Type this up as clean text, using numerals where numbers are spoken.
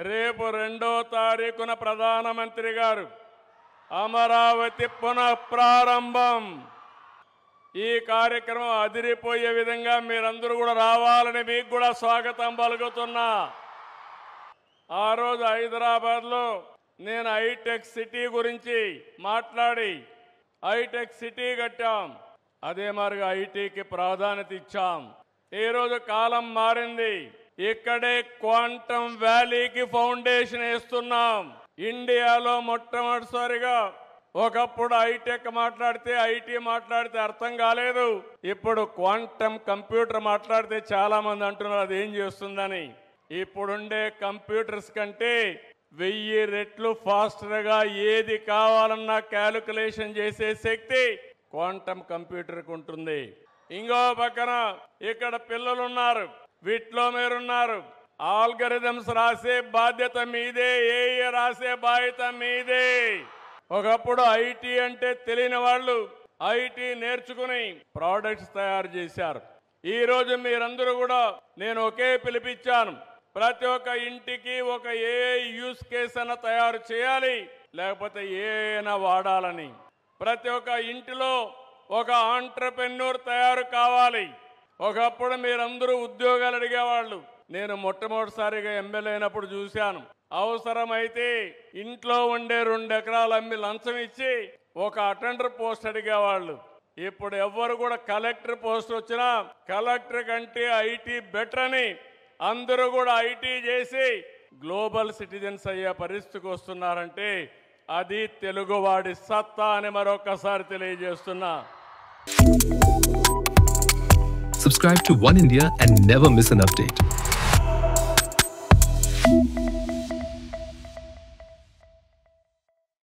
రేపు 2వ తారీఖున ప్రధానమంత్రి గారు అమరావతి పునః ప్రారంభం. ఈ కార్యక్రమం అదిరిపోయే విధంగా మీరందరూ కూడా రావాలని మీకు కూడా స్వాగతం పలుకుతున్నా. ఆ రోజు హైదరాబాద్లో నేను హైటెక్ సిటీ గురించి మాట్లాడి హైటెక్ సిటీ కట్టాం. అదే మరిగా ఐటీకి ప్రాధాన్యత ఇచ్చాం. ఈరోజు కాలం మారింది. ఇక్కడే క్వాంటమ్ వ్యాలీకి ఫౌండేషన్ వేస్తున్నాం. ఇండియాలో మొట్టమొదటిసారిగా ఒకప్పుడు హైటెక్ మాట్లాడితే ఐటీ మాట్లాడితే అర్థం కాలేదు. ఇప్పుడు క్వాంటమ్ కంప్యూటర్ మాట్లాడితే చాలా మంది అంటున్నారు అది ఏం చేస్తుందని. ఇప్పుడుండే కంప్యూటర్స్ కంటే 1000 రెట్లు ఫాస్టర్గా ఏది కావాలన్నా క్యాలిక్యులేషన్ చేసే శక్తి క్వాంటమ్ కంప్యూటర్కి ఉంటుంది. ఇంకో పక్కన ఇక్కడ పిల్లలు ఉన్నారు, వీటిలో మీరున్నారు. ఆల్గరిథమ్స్ రాసే బాధ్యత మీదే, ఏఏ రాసే బాధ్యత మీదే. ఒకప్పుడు ఐటీ అంటే తెలియని వాళ్ళు ఐటీ నేర్చుకుని ప్రోడక్ట్స్ తయారు చేశారు. ఈరోజు మీరందరూ కూడా నేను ఒకే పిలిపించాను. ప్రతి ఒక్క ఇంటికి ఒక ఏఐ యూస్ కేస్ అన్న తయారు చేయాలి, లేకపోతే ఏఐనా వాడాలని. ప్రతి ఒక్క ఇంటిలో ఒక ఆంట్రప్రెన్యూర్ తయారు కావాలి. ఒకప్పుడు మీరందరూ ఉద్యోగాలు అడిగేవాళ్ళు. నేను మొట్టమొదటిసారిగా ఎమ్మెల్యే అయినప్పుడు చూశాను. అవసరమైతే ఇంట్లో ఉండే 2 ఎకరాలు అమ్మి లంచం ఇచ్చి ఒక అటెండర్ పోస్ట్ అడిగేవాళ్ళు. ఇప్పుడు ఎవ్వరు కూడా కలెక్టర్ పోస్ట్ వచ్చినా కలెక్టర్ కంటే ఐటీ బెటర్ అని అందరూ కూడా ఐటీ చేసి గ్లోబల్ సిటిజన్స్ అయ్యే పరిస్థితికి వస్తున్నారంటే అది తెలుగువాడి సత్తా అని మరొకసారి తెలియజేస్తున్నా. Subscribe to One India and never miss an update.